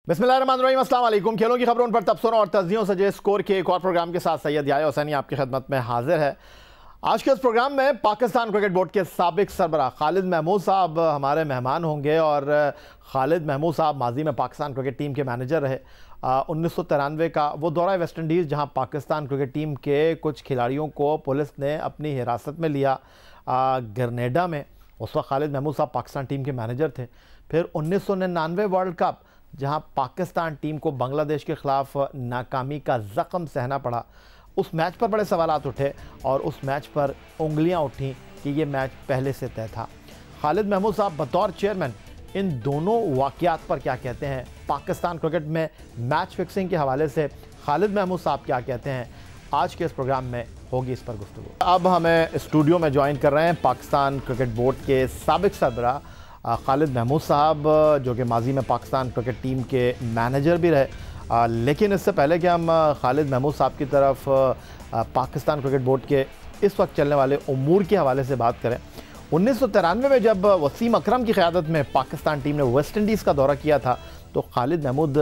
बिस्मिल्लाहिर्रहमानिर्रहीम, अस्सलाम वालेकुम। खेलों की खबरों पर तबसरों और तस्दीयों सजे स्कोर के एक और प्रोग्राम के साथ सैयद याया हुसैनी आपकी खिदमत में हाजिर है। आज के इस प्रोग्राम में पाकिस्तान क्रिकेट बोर्ड के साबिक सरबराह खालिद महमूद साहब हमारे मेहमान होंगे। और खालिद महमूद साहब माजी में पाकिस्तान क्रिकेट टीम के मैनेजर रहे। 1993 का वो दौरा वेस्ट इंडीज़ जहां पाकिस्तान क्रिकेट टीम के कुछ खिलाड़ियों को पुलिस ने अपनी हिरासत में लिया ग्रेनेडा में। उस वक्त खालिद महमूद साहब पाकिस्तान टीम के मैनेजर थे। फिर 1999 वर्ल्ड कप जहां पाकिस्तान टीम को बांग्लादेश के ख़िलाफ़ नाकामी का ज़ख्म सहना पड़ा, उस मैच पर बड़े सवालात उठे और उस मैच पर उंगलियां उठी कि ये मैच पहले से तय था। खालिद महमूद साहब बतौर चेयरमैन इन दोनों वाक़यात पर क्या कहते हैं, पाकिस्तान क्रिकेट में मैच फिक्सिंग के हवाले से खालिद महमूद साहब क्या कहते हैं, आज के इस प्रोग्राम में होगी इस पर गुफ्तगू। अब हमें स्टूडियो में ज्वाइन कर रहे हैं पाकिस्तान क्रिकेट बोर्ड के साबिक सरबराह खालिद महमूद साहब, जो कि माजी में पाकिस्तान क्रिकेट टीम के मैनेजर भी रहे। लेकिन इससे पहले कि हम खालिद महमूद साहब की तरफ पाकिस्तान क्रिकेट बोर्ड के इस वक्त चलने वाले उमूर के हवाले से बात करें, 1993 में जब वसीम अकरम की क़यादत में पाकिस्तान टीम ने वेस्ट इंडीज़ का दौरा किया था तो खालिद महमूद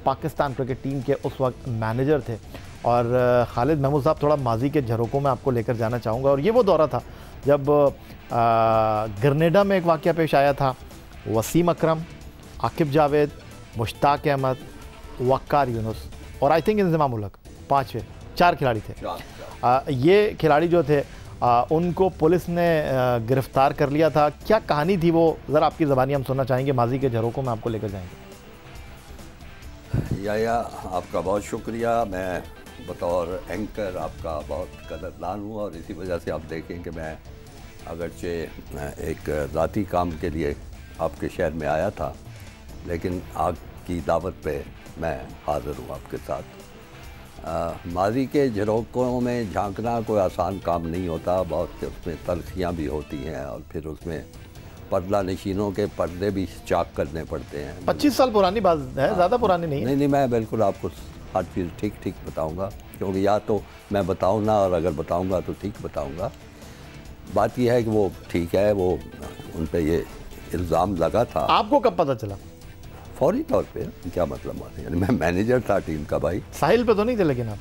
पाकिस्तान क्रिकेट टीम के उस वक्त मैनेजर थे। और खालिद महमूद साहब, थोड़ा माजी के झरोकों में आपको लेकर जाना चाहूँगा। और ये वो दौरा था जब ग्रेनेडा में एक वाक़या पेश आया था। वसीम अकरम, आकिब जावेद, मुश्ताक अहमद, वक्कार यूनुस और आई थिंक इंज़माम उल हक, चार खिलाड़ी थे। ये खिलाड़ी जो थे उनको पुलिस ने गिरफ़्तार कर लिया था। क्या कहानी थी वो, ज़रा आपकी ज़बानी हम सुनना चाहेंगे, माजी के झरोकों में आपको लेकर जाएंगे। या आपका बहुत शुक्रिया। मैं बतौर एंकर आपका बहुत कदरदान हूँ और इसी वजह से आप देखें कि मैं अगरचे एक ज़ाती काम के लिए आपके शहर में आया था, लेकिन आपकी दावत पे मैं हाज़िर हूँ आपके साथ। माजी के झरोकों में झांकना कोई आसान काम नहीं होता, बहुत उसमें तलखियाँ भी होती हैं और फिर उसमें पर्दा नशीनों के पर्दे भी चाक करने पड़ते हैं। 25 साल पुरानी बात है, ज़्यादा पुरानी नहीं है। नहीं, मैं बिल्कुल आपको हर चीज़ ठीक बताऊंगा, क्योंकि या तो मैं बताऊं ना, और अगर बताऊंगा तो ठीक बताऊंगा। बात यह है कि वो ठीक है, वो उन पे ये इल्ज़ाम लगा था। आपको कब पता चला? फौरी तौर पे। क्या मतलब यानी मैं मैनेजर था टीम का भाई। साहिल पे तो नहीं थे लेकिन आप?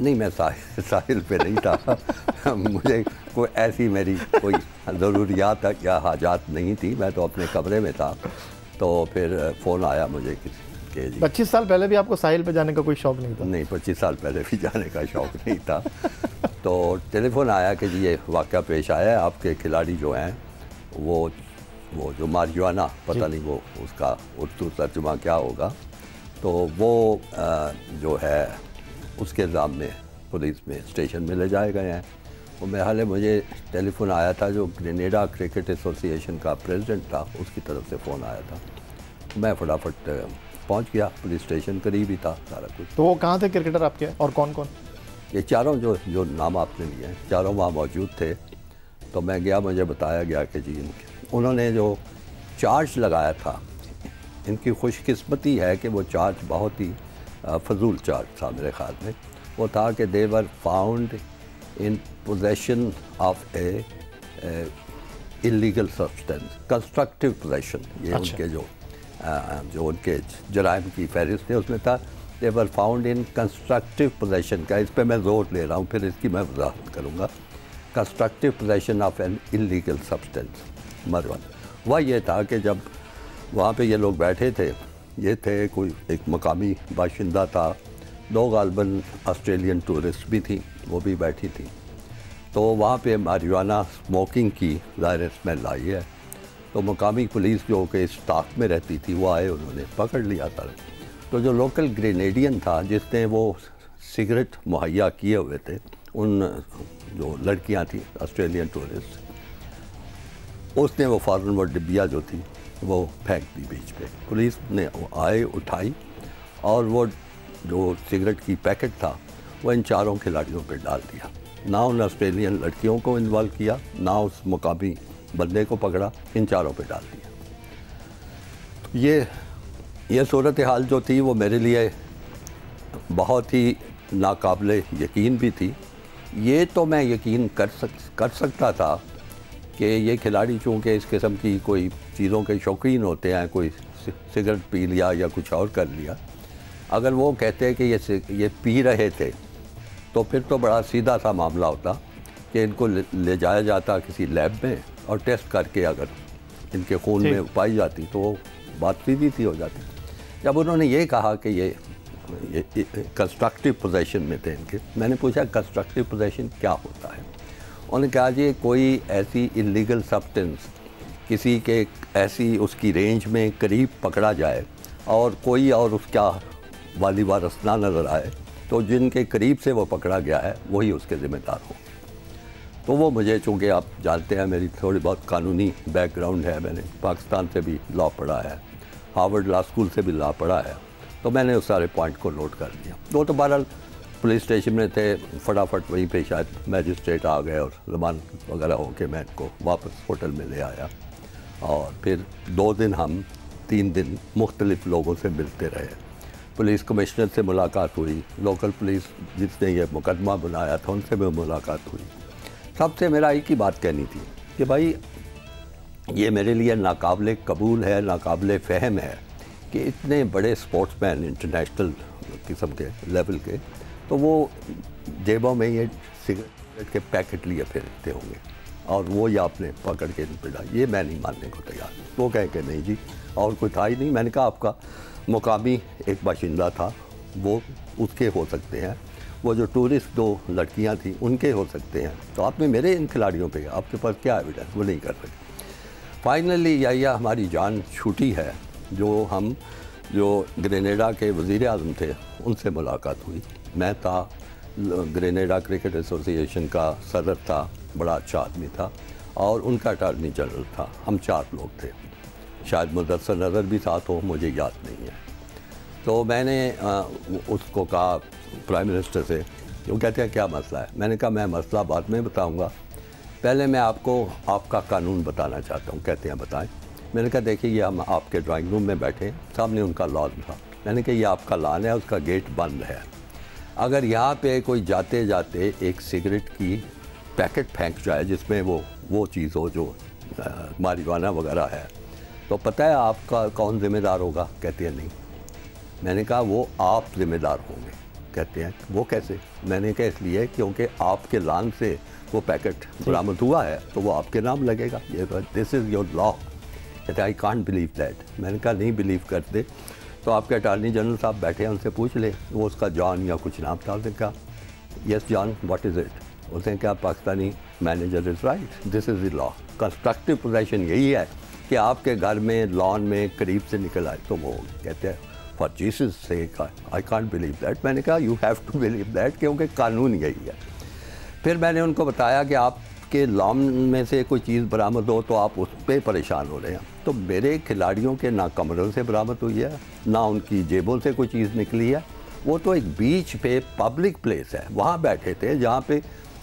नहीं, मैं साहिल पे नहीं था। मुझे कोई ऐसी मेरी कोई ज़रूरियात या हाजात नहीं थी, मैं तो अपने कमरे में था। तो फिर फ़ोन आया मुझे किसी के। 25 साल पहले भी आपको साहिल पे जाने का कोई शौक़ नहीं था? नहीं, 25 साल पहले भी जाने का शौक़ नहीं था। तो टेलीफोन आया कि जी ये वाक़या पेश आया है, आपके खिलाड़ी जो हैं वो जो मारिजुआना, पता नहीं वो उसका उर्दू तर्जुमा क्या होगा, तो वो जो है उसके इल्ज़ाम में पुलिस में स्टेशन में ले जाए गए हैं। और बहरहाल मुझे टेलीफोन आया था, जो ग्रेनेडा क्रिकेट एसोसिएशन का प्रेसिडेंट था, उसकी तरफ से फ़ोन आया था। मैं फटाफट पहुंच गया, पुलिस स्टेशन करीब ही था सारा कुछ। तो वो कहाँ थे क्रिकेटर आपके, और कौन कौन? ये चारों जो नाम आपने लिए हैं, चारों वहाँ मौजूद थे। तो मैं गया, मुझे बताया गया कि जी उन्होंने जो चार्ज लगाया था, इनकी खुशकिस्मती है कि वो चार्ज बहुत ही फजूल चार्ज था मेरे ख्याल में। वो था कि they were found in possession of a illegal substance, constructive possession. ये उनके जो उनके जराइम की फहरिस्त है उसमें था, they were found in constructive possession का। इस पर मैं ज़ोर ले रहा हूँ, फिर इसकी मैं वजाहत करूँगा। Constructive possession of an illegal substance. Marwan वह ये था कि जब वहाँ पे ये लोग बैठे थे, ये थे कोई एक मकामी बाशिंदा था, 2 गालबन ऑस्ट्रेलियन टूरिस्ट भी थी, वो भी बैठी थी। तो वहाँ पे मारिजुआना स्मोकिंग की ज़ाहिर स्मेल आई है। तो मकामी पुलिस जो कि इस ताक में रहती थी, वो आए, उन्होंने पकड़ लिया था। तो जो लोकल ग्रेनेडियन था, जिसने वो सिगरेट मुहैया किए हुए थे, उन जो लड़कियाँ थी ऑस्ट्रेलियन टूरिस्ट, उसने वो फ़ौरन वो डिब्बिया जो थी वो फेंक दी बीच पे। पुलिस ने आए, उठाई और वो जो सिगरेट की पैकेट था वो इन चारों खिलाड़ियों पे डाल दिया। ना उन ऑस्ट्रेलियन लड़कियों को इन्वॉल्व किया, ना उस मुकामी बंदे को पकड़ा, इन चारों पे डाल दिया। ये सूरत हाल जो थी वो मेरे लिए बहुत ही नाकाबिले यकीन भी थी। ये तो मैं यकीन कर सकता था कि ये खिलाड़ी चूँकि इस किस्म की कोई चीज़ों के शौकीन होते हैं, कोई सिगरेट पी लिया या कुछ और कर लिया, अगर वो कहते हैं कि ये पी रहे थे तो फिर तो बड़ा सीधा सा मामला होता कि इनको ले जाया जाता किसी लैब में और टेस्ट करके अगर इनके खून में पाई जाती तो वो बात सीधी सी हो जाती। जब उन्होंने ये कहा कि ये कंस्ट्रक्टिव पोजेशन में थे इनके, मैंने पूछा कंस्ट्रक्टिव पोजेशन क्या होता है। उन्होंने कहा जी कोई ऐसी इलीगल सब्सटेंस किसी के ऐसी उसकी रेंज में करीब पकड़ा जाए और कोई और उसका वाली वारस ना नज़र आए तो जिनके करीब से वो पकड़ा गया है वही उसके ज़िम्मेदार हो। तो वो मुझे, चूँकि आप जानते हैं मेरी थोड़ी बहुत कानूनी बैकग्राउंड है, मैंने पाकिस्तान से भी लॉ पढ़ा है, हार्वर्ड लॉ स्कूल से भी लॉ पढ़ा है, तो मैंने उस सारे पॉइंट को नोट कर लिया। वो तो बहरहाल पुलिस स्टेशन में थे, फटाफट वहीं पे शायद मैजिस्ट्रेट आ गए और जमान वगैरह हो के मैं इनको वापस होटल में ले आया। और फिर 2 दिन हम 3 दिन मुख्तलिफ़ लोगों से मिलते रहे। पुलिस कमिश्नर से मुलाकात हुई, लोकल पुलिस जिसने ये मुकदमा बनाया था उनसे भी मुलाकात हुई। सबसे मेरा एक ही बात कहनी थी कि भाई ये मेरे लिए नाकाबिले कबूल है, नाकाबिले फ़हम है कि इतने बड़े स्पोर्ट्समैन इंटरनेशनल किस्म के लेवल के, तो वो जेबों में ये सिगरेट के पैकेट लिए फिरते होंगे और वो ये आपने पकड़ के पिला, ये मैं नहीं मानने को तैयार। वो कहे कि नहीं जी और कोई था ही नहीं। मैंने कहा आपका मुकामी एक बाशिंदा था, वो उसके हो सकते हैं, वो जो टूरिस्ट 2 लड़कियां थी उनके हो सकते हैं, तो आपने मेरे इन खिलाड़ियों पे आपके पास क्या एविडेंस, वो नहीं कर सकते। फाइनली या हमारी जान छूटी है जो ग्रेनेडा के वज़ीर आज़म थे उनसे मुलाकात हुई। मैं था, ग्रेनेडा क्रिकेट एसोसिएशन का सदर था, बड़ा अच्छा आदमी था, और उनका अटॉर्नी जनरल था। हम 4 लोग थे, शायद मुदस्सर नज़र भी साथ हो, मुझे याद नहीं है। तो मैंने उसको कहा प्राइम मिनिस्टर से, वो कहते हैं क्या मसला है। मैंने कहा मैं मसला बाद में बताऊंगा, पहले मैं आपको आपका कानून बताना चाहता हूँ। कहते हैं बताएं। मैंने कहा देखिए ये हम आपके ड्राइंग रूम में बैठे हैं, सामने उनका लॉन था। मैंने कहा ये आपका लॉन है, उसका गेट बंद है, अगर यहाँ पे कोई जाते जाते एक सिगरेट की पैकेट फेंक जाए जिसमें वो चीज़ हो जो मारिजुआना वगैरह है, तो पता है आपका कौन ज़िम्मेदार होगा। कहते हैं नहीं। मैंने कहा वो आप ज़िम्मेदार होंगे। कहते हैं वो कैसे। मैंने कहा इसलिए क्योंकि आपके लान से वो पैकेट बरामद हुआ है तो वो आपके नाम लगेगा, ये दिस इज़ योर लॉ। कहते आई कांट बिलीव दैट। मैंने कहा नहीं बिलीव करते तो आपके अटॉर्नी जनरल साहब बैठे हैं, उनसे पूछ ले, वो उसका जॉन या कुछ नाम था। उसने कहा yes John what is it. उसने कहा Pakistani manager is right, this is the law. Constructive possession यही है कि आपके घर में लॉन में करीब से निकल आए तो वो कहते हैं for Jesus sake I can't believe that. मैंने कहा you have to believe that, क्योंकि कानून यही है। फिर मैंने उनको बताया कि आपके लॉन में से कोई चीज़ बरामद हो तो आप उस पर परेशान हो रहे हैं। तो मेरे खिलाड़ियों के ना कमरों से बरामद हुई है, ना उनकी जेबों से कोई चीज़ निकली है। वो तो एक बीच पे पब्लिक प्लेस है, वहाँ बैठे थे जहाँ पे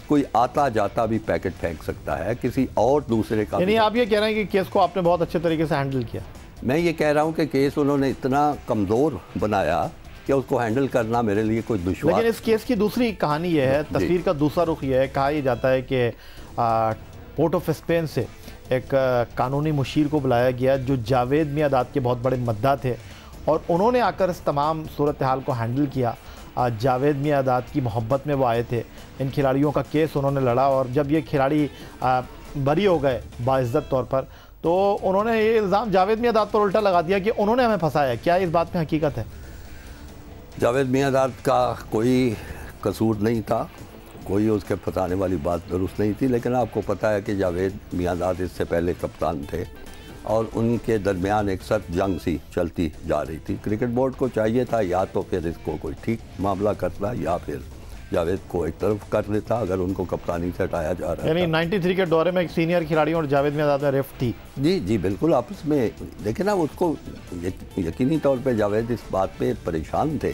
कोई आता जाता भी पैकेट फेंक सकता है किसी और दूसरे का। यानी आप ये कह रहे हैं कि केस को आपने बहुत अच्छे तरीके से हैंडल किया। मैं ये कह रहा हूँ कि केस उन्होंने इतना कमज़ोर बनाया कि उसको हैंडल करना मेरे लिए कोई दुश्वार। लेकिन इस केस की दूसरी कहानी ये है, तस्वीर का दूसरा रुख ये है, कहा यह जाता है कि पोर्ट ऑफ स्पेन से एक कानूनी मुशीर को बुलाया गया जो जावेद मियांदाद के बहुत बड़े मद्दा थे और उन्होंने आकर इस तमाम सूरत हाल को हैंडल किया। जावेद मियांदाद की मोहब्बत में वो आए थे, इन खिलाड़ियों का केस उन्होंने लड़ा और जब ये खिलाड़ी बरी हो गए बाइज़्ज़त तौर पर, तो उन्होंने ये इल्ज़ाम जावेद मियांदाद पर उल्टा लगा दिया कि उन्होंने हमें फंसाया। क्या इस बात में हकीकत है? जावेद मियांदाद का कोई कसूर नहीं था, कोई उसके फंसाने वाली बात दुरुस्त नहीं थी। लेकिन आपको पता है कि जावेद मियांदाद इससे पहले कप्तान थे और उनके दरमियान एक सख्त जंग सी चलती जा रही थी। क्रिकेट बोर्ड को चाहिए था या तो फिर इसको कोई ठीक मामला करता या फिर जावेद को एक तरफ कर देता अगर उनको कप्तानी से हटाया जा रहा है। यानी 93 के दौरे में एक सीनियर खिलाड़ी और जावेद मियांदाद में रिफ्ट थी। जी बिल्कुल आपस में। लेकिन ना उसको यकीनी तौर पे जावेद इस बात पे परेशान थे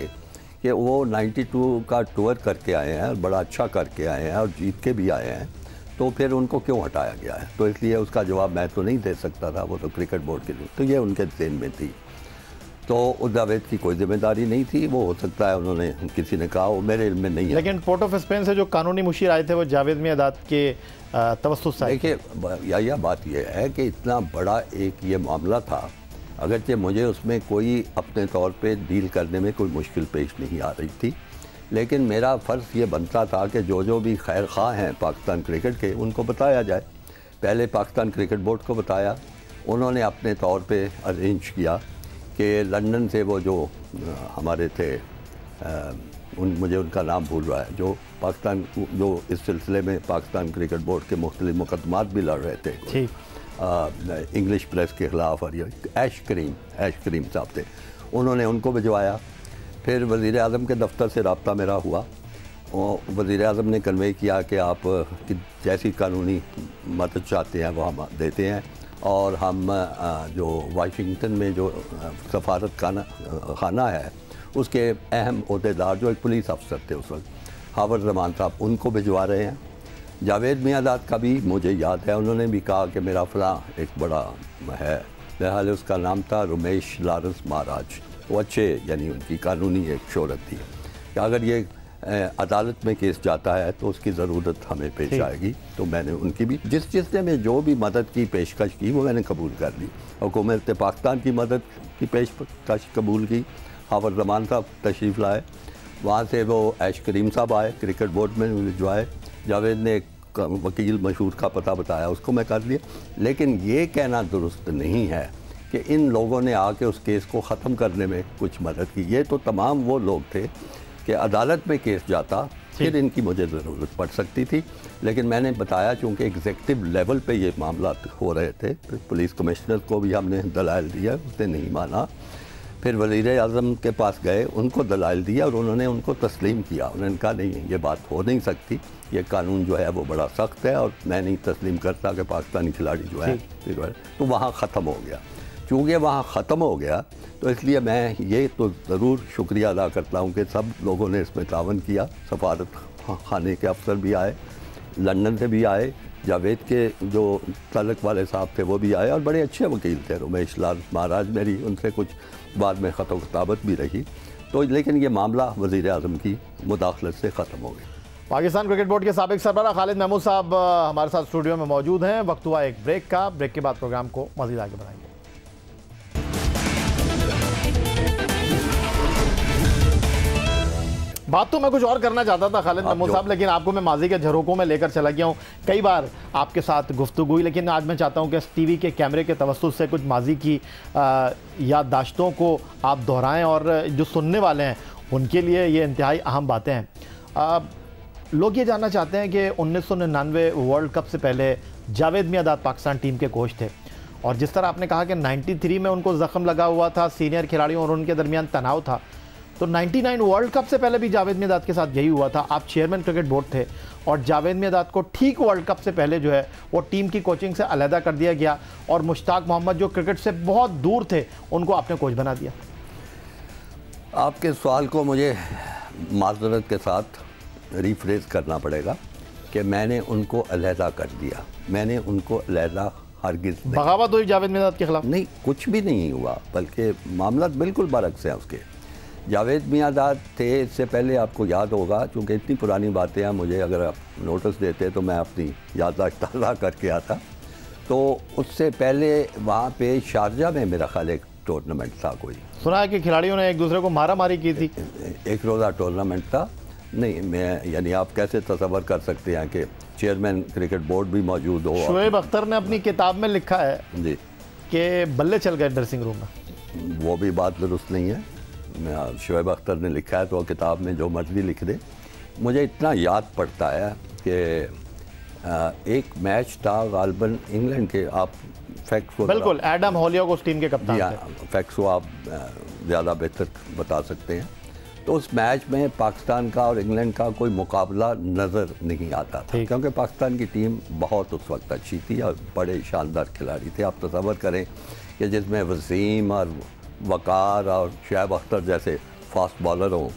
कि वो 92 का टूर करके आए हैं और बड़ा अच्छा करके आए हैं और जीत के भी आए हैं, तो फिर उनको क्यों हटाया गया है। तो इसलिए उसका जवाब मैं तो नहीं दे सकता था, वो तो क्रिकेट बोर्ड के लिए, तो ये उनके ज़हन में थी। तो उस जावेद की कोई जिम्मेदारी नहीं थी, वो हो सकता है उन्होंने किसी ने कहा, वो मेरे इल्म में नहीं है। लेकिन पोर्ट ऑफ स्पेन से जो कानूनी मुशीर आए थे वो जावेद मियादाद के तवस्सुत से। देखिए यह बात यह है कि इतना बड़ा एक ये मामला था, अगरचे मुझे उसमें कोई अपने तौर पे डील करने में कोई मुश्किल पेश नहीं आ रही थी, लेकिन मेरा फ़र्ज़ ये बनता था कि जो भी खैर ख़्वाह हैं पाकिस्तान क्रिकेट के उनको बताया जाए। पहले पाकिस्तान क्रिकेट बोर्ड को बताया, उन्होंने अपने तौर पे अरेंज किया कि लंदन से वो जो हमारे थे मुझे उनका नाम भूल रहा है, जो पाकिस्तान जो इस सिलसिले में पाकिस्तान क्रिकेट बोर्ड के मुख्तलिफ मुकदमात भी लड़ रहे थे इंग्लिश प्रेस के ख़िलाफ़, और ये ऐश करीम साहब थे, उन्होंने उनको भिजवाया। फिर वज़ीर आज़म के दफ्तर से रब्ता मेरा हुआ, वज़ीर आज़म ने कन्वे किया कि आप जैसी कानूनी मदद चाहते हैं वो हम देते हैं, और हम जो वाशिंगटन में जो सफारत खाना है उसके अहम ओहदेदार जो एक पुलिस अफसर थे उस वक्त, हावर जमान साहब, उनको भिजवा रहे हैं। जावेद मियादाद का भी मुझे याद है, उन्होंने भी कहा कि मेरा फ़लाँ एक बड़ा है, बहरहाल उसका नाम था रमेश लॉरेंस महाराज, वो अच्छे यानी उनकी कानूनी एक शोहरत थी कि अगर ये अदालत में केस जाता है तो उसकी ज़रूरत हमें पेश आएगी। तो मैंने उनकी भी जिसने में जो भी मदद की पेशकश की वो मैंने कबूल कर ली। हुकूमत पाकिस्तान की मदद की पेशकश कबूल की, हावर जमान साहब तशरीफ़ लाए, वहाँ से वो ऐश करीम साहब आए, क्रिकेट बोर्ड में भिजवाए, जावेद ने एक वकील मशहूर का पता बताया, उसको मैं कर दिया। लेकिन ये कहना दुरुस्त नहीं है कि इन लोगों ने आके उस केस को ख़त्म करने में कुछ मदद की। ये तो तमाम वो लोग थे कि अदालत में केस जाता फिर इनकी मुझे ज़रूरत पड़ सकती थी, लेकिन मैंने बताया चूँकि एग्जेक्टिव लेवल पे ये मामला हो रहे थे, पुलिस कमिश्नर को भी हमने दलाइल दिया, उसने नहीं माना। फिर वज़ीर आज़म के पास गए, उनको दलाइल दिया और उन्होंने उनको तस्लीम किया। उन्होंने कहा नहीं, ये बात हो नहीं सकती, ये कानून जो है वो बड़ा सख्त है और मैं नहीं तस्लीम करता कि पाकिस्तानी खिलाड़ी जो है, तो वहाँ ख़त्म हो गया। चूँकि वहाँ ख़त्म हो गया तो इसलिए मैं ये तो ज़रूर शुक्रिया अदा करता हूँ कि सब लोगों ने इसमें तावन किया। सफारत खाने के अफसर भी आए, लंदन से भी आए, जावेद के जो तलक वाले साहब थे वो भी आए, और बड़े अच्छे वकील थे, रमेश लाल महाराज, मेरी उनसे कुछ बाद में ख़त किताबत भी रही। तो लेकिन ये मामला वज़ीर आज़म की मुदाखलत से ख़त्म हो गया। पाकिस्तान क्रिकेट बोर्ड के साबिक सरबराह खालिद महमूद साहब हमारे साथ स्टूडियो में मौजूद हैं। वक्त हुआ एक ब्रेक का, ब्रेक के बाद प्रोग्राम को मज़ीद आगे बढ़ाएंगे। बात तो मैं कुछ और करना चाहता था खालिद महमूद साहब, लेकिन आपको मैं माजी के झरोकों में लेकर चला गया हूँ। कई बार आपके साथ गुफ्तगू हुई, लेकिन आज मैं चाहता हूँ कि टीवी के कैमरे के तवस्सुत से कुछ माजी की याददाश्तों को आप दोहराएं, और जो सुनने वाले हैं उनके लिए ये इंतहाई अहम बातें हैं। लोग ये जानना चाहते हैं कि 1999 वर्ल्ड कप से पहले जावेद मियादाद पाकिस्तान टीम के कोच थे, और जिस तरह आपने कहा कि 93 में उनको ज़ख्म लगा हुआ था, सीनियर खिलाड़ियों और उनके दरमियान तनाव था, तो 99 वर्ल्ड कप से पहले भी जावेद मियादाद के साथ यही हुआ था। आप चेयरमैन क्रिकेट बोर्ड थे और जावेद मियादाद को ठीक वर्ल्ड कप से पहले जो है वो टीम की कोचिंग से अलहदा कर दिया गया, और मुश्ताक मोहम्मद जो क्रिकेट से बहुत दूर थे उनको आपने कोच बना दिया। आपके सवाल को मुझे माज़रत के साथ रिफ्रेज करना पड़ेगा कि मैंने उनको अलहदा कर दिया, मैंने उनको अलहदा हरगिज़ बगावत हुई जावेद मियादाद के खिलाफ? नहीं, कुछ भी नहीं हुआ, बल्कि मामला बिल्कुल बरक्स हैं उसके। जावेद मियादाद थे, इससे पहले आपको याद होगा, चूँकि इतनी पुरानी बातें हैं, मुझे अगर आप नोटिस देते तो मैं अपनी याददाश्त ताज़ा करके आता। तो उससे पहले वहाँ पे शारजा में मेरा ख्याल एक टूर्नामेंट था, कोई सुना है कि खिलाड़ियों ने एक दूसरे को मारा मारी की थी। एक रोज़ा टूर्नामेंट था। नहीं, मैं यानी आप कैसे तसव्वुर कर सकते हैं कि चेयरमैन क्रिकेट बोर्ड भी मौजूद हो। शुएब अख्तर ने अपनी किताब में लिखा है जी कि बल्ले चल गए ड्रेसिंग रूम में। वो भी बात दुरुस्त नहीं है। शुएब अख्तर ने लिखा है तो किताब में जो मर्जी लिख दे। मुझे इतना याद पड़ता है कि एक मैच था गालिबन इंग्लैंड के, आप फैक्ट्स बिल्कुल, एडम हॉलियोक उस टीम के कप्तान थे, फैक्ट्स को आप ज़्यादा बेहतर बता सकते हैं। तो उस मैच में पाकिस्तान का और इंग्लैंड का कोई मुकाबला नज़र नहीं आता था, क्योंकि पाकिस्तान की टीम बहुत उस वक्त अच्छी थी और बड़े शानदार खिलाड़ी थे। आप तसव्वुर करें कि जिसमें वसीम और वकार और शुएब अख्तर जैसे फास्ट बॉलर हों,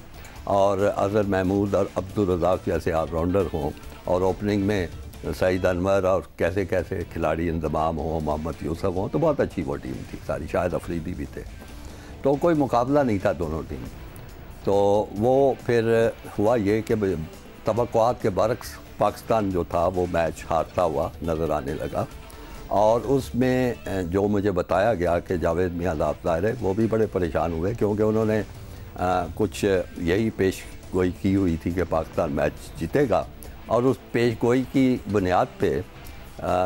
और अज़हर महमूद और अब्दुल रज़ाक जैसे ऑलराउंडर हों, और ओपनिंग में सईद अनवर और कैसे कैसे खिलाड़ी इंतज़ाम हों, मोहम्मद यूसुफ हों, तो बहुत अच्छी वो टीम थी सारी, शाहिद अफरीदी भी थे। तो कोई मुकाबला नहीं था दोनों टीम। तो वो फिर हुआ ये कि तवक्कुआत के बरक्स पाकिस्तान जो था वो मैच हारता हुआ नज़र आने लगा। और उसमें जो मुझे बताया गया कि जावेद मियां ज़ाहिर है वो भी बड़े परेशान हुए, क्योंकि उन्होंने कुछ यही पेश गोई की हुई थी कि पाकिस्तान मैच जीतेगा, और उस पेश गोई की बुनियाद पे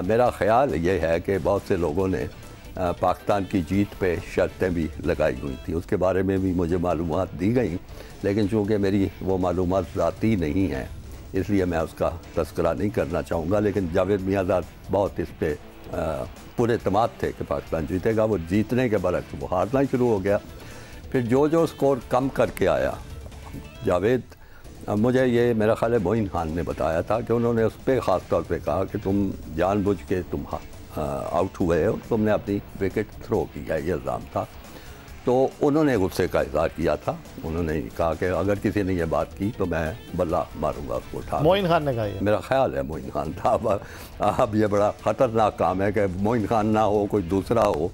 मेरा ख्याल ये है कि बहुत से लोगों ने पाकिस्तान की जीत पे शर्तें भी लगाई हुई थी। उसके बारे में भी मुझे मालूमात दी गई, लेकिन चूँकि मेरी वो मालूमात ज़ाती नहीं है इसलिए मैं उसका तस्करा नहीं करना चाहूँगा। लेकिन जावेद मियां बहुत इस पर पूरे एतमाद थे कि पाकिस्तान जीतेगा। वो जीतने के बरक्स वो हारना शुरू हो गया। फिर जो स्कोर कम करके आया जावेद, मुझे ये मेरा ख्याल है मोइन खान ने बताया था कि उन्होंने उस पर ख़ास तौर पे कहा कि तुम जानबूझ के तुम आउट हुए हो, तुमने अपनी विकेट थ्रो की है, ये इल्ज़ाम था। तो उन्होंने गुस्से का इज़हार किया था। उन्होंने कहा कि अगर किसी ने यह बात की तो मैं बल्ला मारूंगा उसको उठा। मोइन खान ने कहा ये? मेरा ख्याल है मोइन खान था। अब ये बड़ा ख़तरनाक काम है कि मोइन खान ना हो, कोई दूसरा हो,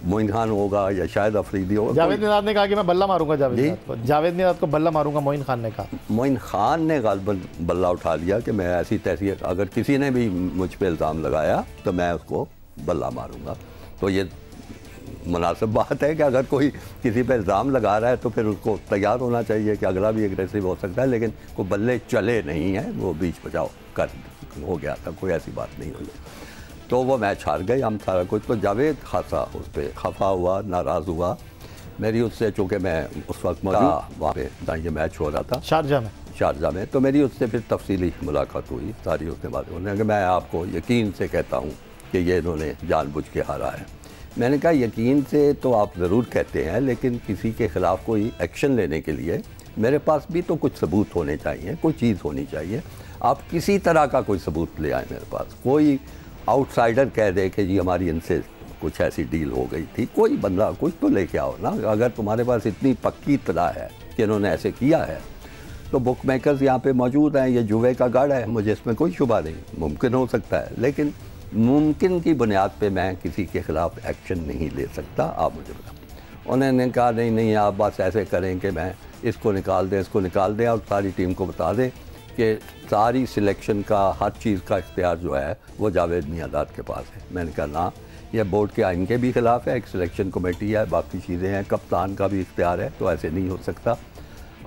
मोइन खान होगा या शायद अफरीदी होगा। जावेद नियाज़ ने कहा कि मैं बल्ला मारूंगा जावेद नियाज़ को बल्ला मारूंगा, मोइन खान ने कहा। मोइन खान ने गालिबन बल्ला उठा लिया कि मैं ऐसी तैसी अगर किसी ने भी मुझ पर इल्ज़ाम लगाया तो मैं उसको बल्ला मारूंगा। तो ये मुनासिब बात है कि अगर कोई किसी पे इल्ज़ाम लगा रहा है तो फिर उसको तैयार होना चाहिए कि अगला भी एग्रेसिव हो सकता है, लेकिन कोई बल्ले चले नहीं है, वो बीच बचाव कर हो गया था, कोई ऐसी बात नहीं हुई। तो वो मैच हार गए हम सारा कुछ। तो जावेद खासा उस पर खफा हुआ, नाराज़ हुआ। मेरी उससे, चूँकि मैं उस वक्त वहाँ पे ये मैच हो रहा था शारजा में, तो मेरी उससे फिर तफसीली मुलाकात हुई सारी। उसके बाद उन्होंने कहा मैं आपको यकीन से कहता हूँ कि ये इन्होंने जानबूझ के हारा है। मैंने कहा यकीन से तो आप ज़रूर कहते हैं, लेकिन किसी के ख़िलाफ़ कोई एक्शन लेने के लिए मेरे पास भी तो कुछ सबूत होने चाहिए, कोई चीज़ होनी चाहिए। आप किसी तरह का कोई सबूत ले आए मेरे पास। कोई आउटसाइडर कह दे कि जी हमारी इनसे कुछ ऐसी डील हो गई थी, कोई बंदा कुछ तो लेके आओ ना। अगर तुम्हारे पास इतनी पक्की इत्तला है कि इन्होंने ऐसे किया है, तो बुक मेकर्स यहाँ पे मौजूद हैं, ये जुए का गढ़ है, मुझे इसमें कोई शुबा नहीं। मुमकिन हो सकता है, लेकिन मुमकिन की बुनियाद पे मैं किसी के ख़िलाफ़ एक्शन नहीं ले सकता। आप मुझे बताओ। उन्होंने कहा नहीं आप बस ऐसे करें कि मैं इसको निकाल दें और सारी टीम को बता दें कि सारी सिलेक्शन का, हर चीज़ का इख्तियार जो है वो जावेद मियां के पास है। मैंने कहा ना, यह बोर्ड के आइन के भी ख़िलाफ़ है, एक सिलेक्शन कमेटी है, बाकी चीज़ें हैं, कप्तान का भी इख्तियार है, तो ऐसे नहीं हो सकता।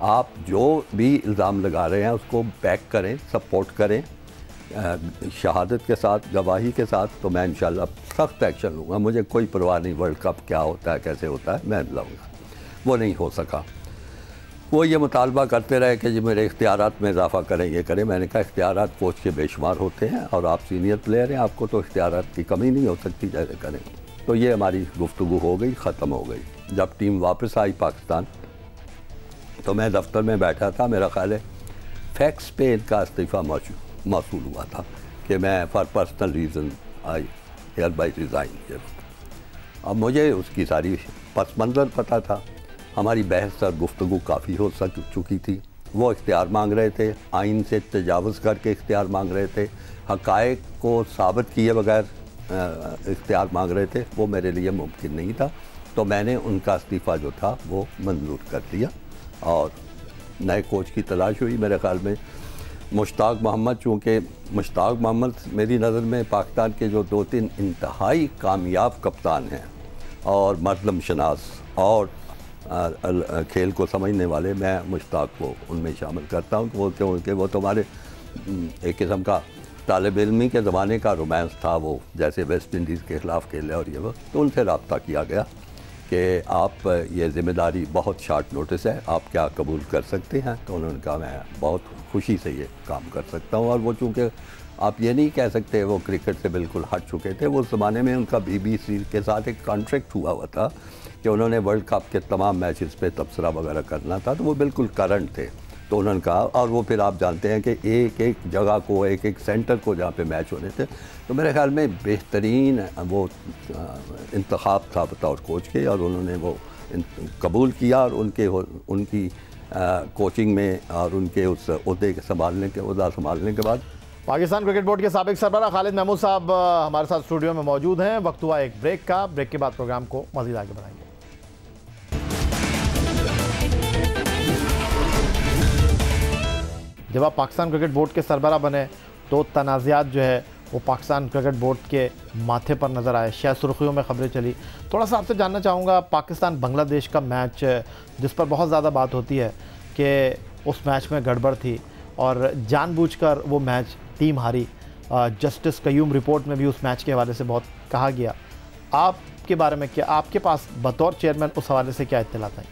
आप जो भी इल्ज़ाम लगा रहे हैं उसको बैक करें, सपोर्ट करें शहादत के साथ, गवाही के साथ, तो मैं इंशाल्लाह सख्त एक्शन लूँगा। मुझे कोई परवाह नहीं वर्ल्ड कप क्या होता है, कैसे होता है, मैं लूँगा। वो नहीं हो सका। वो ये मुतालबा करते रहे कि जी मेरे इख्तियारात में इजाफा करें, ये करें। मैंने कहा इख्तियारात कोच के बेशुमार होते हैं और आप सीनियर प्लेयर हैं, आपको तो इख्तियारात की कमी नहीं हो सकती, जैसे करें। तो ये हमारी गुफ्तगू हो गई, ख़त्म हो गई। जब टीम वापस आई पाकिस्तान, तो मैं दफ्तर में बैठा था। मेरा ख्याल है फैक्स पे इनका इस्तीफ़ा मौसूल हुआ था कि मैं for personal reason I hereby resign. अब मुझे उसकी सारी पस मंज़र पता था। हमारी बहस और गुफ्तगू काफ़ी हो चुकी थी। वो इख्तियार मांग रहे थे, आइन से तजावुज़ करके इख्तियार मांग रहे थे, हक़ाइक़ को साबित किए बगैर इख्तियार मांग रहे थे। वो मेरे लिए मुमकिन नहीं था। तो मैंने उनका इस्तीफ़ा जो था वो मंजूर कर दिया और नए कोच की तलाश हुई। मेरे ख्याल में मुश्ताक मोहम्मद, चूँकि मुश्ताक मोहम्मद मेरी नज़र में पाकिस्तान के जो 2-3 इंतहाई कामयाब कप्तान हैं और मरदम शनास और खेल को समझने वाले, मैं मुश्ताक को उनमें शामिल करता हूँ। क्योंकि वो तुम्हारे एक किस्म का तालिब इल्मी के ज़माने का रोमांस था। वो जैसे वेस्ट इंडीज़ के ख़िलाफ़ खेले और ये वो, तो उनसे रब्ता किया गया कि आप ये ज़िम्मेदारी बहुत शार्ट नोटिस है, आप क्या कबूल कर सकते हैं। तो उन्होंने कहा मैं बहुत खुशी से ये काम कर सकता हूँ। और वो चूँकि आप ये नहीं कह सकते वो क्रिकेट से बिल्कुल हट चुके थे। वो ज़माने में उनका BBC के साथ एक कॉन्ट्रैक्ट हुआ था कि उन्होंने वर्ल्ड कप के तमाम मैचेस पे तबसरा वगैरह करना था, तो वो बिल्कुल करंट थे। तो उन्होंने कहा, और वो फिर आप जानते हैं कि एक एक जगह को, एक एक सेंटर को जहाँ पे मैच होने थे, तो मेरे ख्याल में बेहतरीन वो इंतखाब था बतौर कोच के, और उन्होंने वो कबूल किया। और उनकी कोचिंग में और उनके उस उहदे संभालने के बाद पाकिस्तान क्रिकेट बोर्ड के साबिक सरबराह खालिद महमूद साहब हमारे साथ स्टूडियो में मौजूद हैं। वक्त हुआ एक ब्रेक का। ब्रेक के बाद प्रोग्राम को मज़ीद आगे बढ़ाएंगे। जब आप पाकिस्तान क्रिकेट बोर्ड के सरबराह बने तो तनाज़ात जो है वो पाकिस्तान क्रिकेट बोर्ड के माथे पर नज़र आए, शायद सुर्खियों में ख़बरें चली। थोड़ा सा आपसे जानना चाहूँगा, पाकिस्तान बांग्लादेश का मैच जिस पर बहुत ज़्यादा बात होती है कि उस मैच में गड़बड़ थी और जानबूझकर वो मैच टीम हारी, जस्टिस कयूम रिपोर्ट में भी उस मैच के हवाले से बहुत कहा गया। आपके बारे में क्या, आपके पास बतौर चेयरमैन उस हवाले से क्या इत्तलात आई?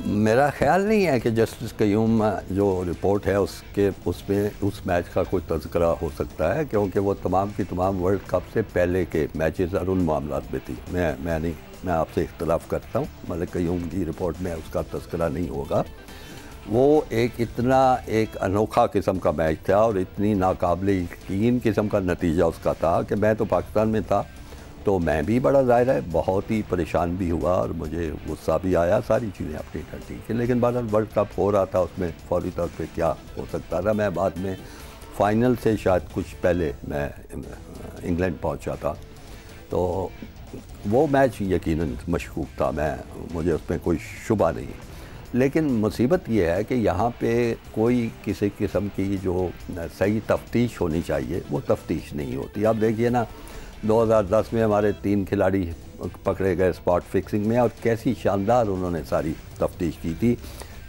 मेरा ख्याल नहीं है कि जस्टिस कयूम जो रिपोर्ट है उसमें उस मैच का कोई तज़किरा हो सकता है, क्योंकि वो तमाम की तमाम वर्ल्ड कप से पहले के मैचेस और उन मामलात में थी। मैं आपसे इख्तलाफ करता हूँ, मलिक कयूम की रिपोर्ट में उसका तज़किरा नहीं होगा। वो एक अनोखा किस्म का मैच था और इतनी नाकाबिल यकीन किस्म का नतीजा उसका था कि मैं तो पाकिस्तान में था, तो मैं भी बड़ा ज़ाहिर है बहुत ही परेशान भी हुआ और मुझे गुस्सा भी आया, सारी चीज़ें अपनी ठीक है। लेकिन बहरहाल वर्ल्ड कप हो रहा था, उसमें फौरी तौर पे क्या हो सकता था। मैं बाद में फ़ाइनल से शायद कुछ पहले मैं इंग्लैंड पहुंचा था, तो वो मैच यकीनन मशकूक था, मुझे उसमें कोई शुबा नहीं। लेकिन मुसीबत ये है कि यहाँ पे कोई किसी किस्म की जो सही तफ्तीश होनी चाहिए वो तफ्तीश नहीं होती। आप देखिए ना, 2010 में हमारे 3 खिलाड़ी पकड़े गए स्पॉट फिक्सिंग में, और कैसी शानदार उन्होंने सारी तफ्तीश की थी।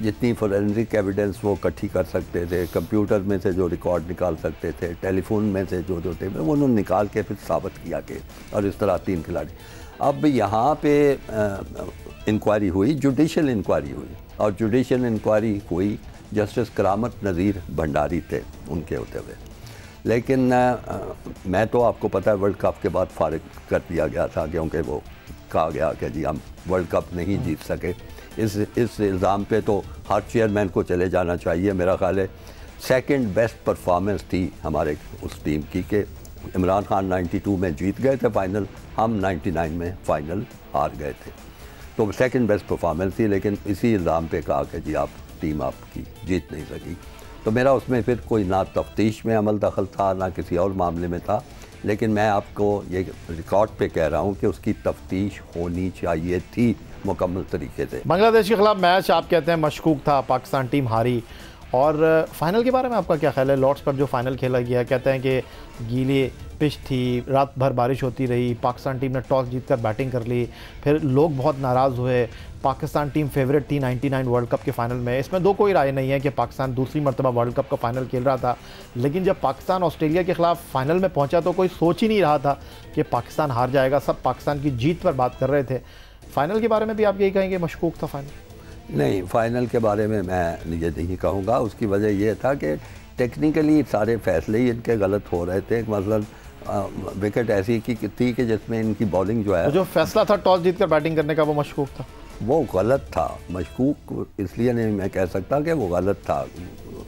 जितनी फोरेंसिक एविडेंस वो इकट्ठी कर सकते थे, कंप्यूटर में से जो रिकॉर्ड निकाल सकते थे, टेलीफोन में से जो थे, वो उन्होंने निकाल के फिर साबित किया कि, और इस तरह 3 खिलाड़ी। अब यहाँ पे इंक्वायरी हुई, जुडिशल इंक्वायरी हुई, और जुडिशल इंक्वायरी हुई, जस्टिस करामत नज़ीर भंडारी थे उनके होते हुए। लेकिन मैं तो आपको पता है वर्ल्ड कप के बाद फारिग कर दिया गया था, क्योंकि वो कहा गया कि जी हम वर्ल्ड कप नहीं जीत सके। इस इल्ज़ाम पे तो हर चेयरमैन को चले जाना चाहिए। मेरा ख्याल है सेकंड बेस्ट परफॉर्मेंस थी हमारे उस टीम की, कि इमरान खान 92 में जीत गए थे फाइनल, हम 99 में फ़ाइनल हार गए थे, तो सेकंड बेस्ट परफॉर्मेंस थी। लेकिन इसी इल्ज़ाम पे कहा कि जी टीम आपकी जीत नहीं सकी। तो मेरा उसमें फिर कोई ना तफ्तीश में अमल दखल था, ना किसी और मामले में था। लेकिन मैं आपको ये रिकॉर्ड पे कह रहा हूँ कि उसकी तफ्तीश होनी चाहिए थी मुकम्मल तरीके से। बांग्लादेश के ख़िलाफ़ मैच आप कहते हैं मशकूक था, पाकिस्तान टीम हारी। और फ़ाइनल के बारे में आपका क्या ख्याल है? लॉर्ड्स पर जो फ़ाइनल खेला गया, कहते हैं कि गीली पिच थी, रात भर बारिश होती रही, पाकिस्तान टीम ने टॉस जीतकर बैटिंग कर ली, फिर लोग बहुत नाराज़ हुए। पाकिस्तान टीम फेवरेट थी 99 वर्ल्ड कप के फ़ाइनल में। इसमें दो कोई राय नहीं है कि पाकिस्तान दूसरी मरतबा वर्ल्ड कप का फ़ाइनल खेल रहा था। लेकिन जब पाकिस्तान ऑस्ट्रेलिया के ख़िलाफ़ फ़ाइनल में पहुंचा तो कोई सोच ही नहीं रहा था कि पाकिस्तान हार जाएगा, सब पाकिस्तान की जीत पर बात कर रहे थे। फ़ाइनल के बारे में भी आप यही कहेंगे मशकूक था फ़ाइनल? नहीं, फ़ाइनल के बारे में मैं ये नहीं कहूँगा। उसकी वजह यह था कि टेक्निकली सारे फैसले ही इनके गलत हो रहे थे। मतलब विकेट ऐसी की थी कि जिसमें इनकी बॉलिंग जो है, तो जो फैसला था टॉस जीतकर बैटिंग करने का, वो मशकूक था, वो गलत था। मशकूक इसलिए नहीं मैं कह सकता कि वो गलत था।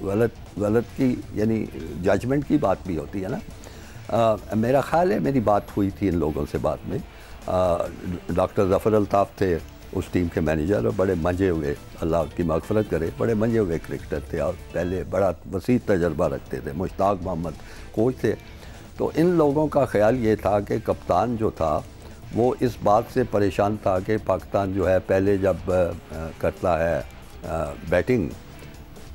गलत की यानी जजमेंट की बात भी होती है ना। मेरा ख्याल है मेरी बात हुई थी इन लोगों से बाद में। डॉक्टर ज़फ़र अल्ताफ़ थे उस टीम के मैनेजर, और बड़े मंजे हुए, अल्लाह उनकी मग़फ़िरत करे, बड़े मंजे हुए क्रिकेटर थे और पहले बड़ा वसी तजर्बा रखते थे। मुश्ताक मोहम्मद कोच थे। तो इन लोगों का ख्याल ये था कि कप्तान जो था वो इस बात से परेशान था कि पाकिस्तान जो है पहले जब करता है बैटिंग,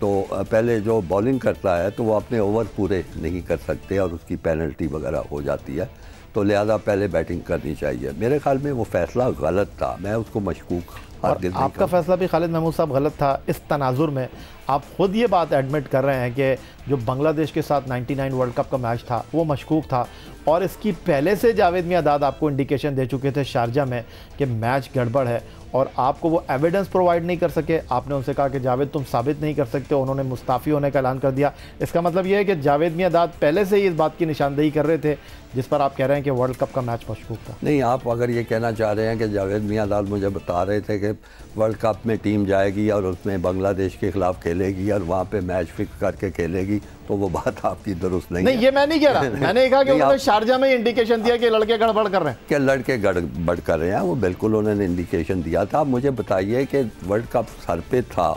तो पहले जो बॉलिंग करता है तो वो अपने ओवर पूरे नहीं कर सकते और उसकी पेनल्टी वगैरह हो जाती है, तो लिहाजा पहले बैटिंग करनी चाहिए। मेरे ख्याल में वो फ़ैसला गलत था, मैं उसको मशकूक। और आपका फ़ैसला भी खालिद महमूद साहब गलत था। इस तनाजुर में आप ख़ुद ये बात एडमिट कर रहे हैं कि जो बांग्लादेश के साथ 99 वर्ल्ड कप का मैच था वो मशकूक था, और इसकी पहले से जावेद मियांदाद आपको इंडिकेशन दे चुके थे शारजा में कि मैच गड़बड़ है, और आपको वो एविडेंस प्रोवाइड नहीं कर सके। आपने उनसे कहा कि जावेद तुम साबित नहीं कर सकते, उन्होंने मुस्ताफ़ी होने का ऐलान कर दिया। इसका मतलब ये है कि जावेद मियांदाद पहले से ही इस बात की निशानदेही कर रहे थे जिस पर आप कह रहे हैं कि वर्ल्ड कप का मैच मशकूक था। नहीं, आप अगर ये कहना चाह रहे हैं कि जावेद मियांदाद मुझे बता रहे थे कि वर्ल्ड कप में टीम जाएगी और उसमें बांग्लादेश के खिलाफ खेलेगी और वहाँ पे मैच फिक्स करके खेलेगी, तो वो बात आपकी दुरुस्त नहीं है। ये मैं नहीं कह रहा, मैंने कहा कि उन्होंने शारजा में इंडिकेशन दिया कि लड़के गड़बड़ कर रहे हैं। क्या लड़के गड़बड़ कर रहे हैं? वो बिल्कुल उन्होंने इंडिकेशन दिया था। मुझे बताइए कि वर्ल्ड कप सर पे था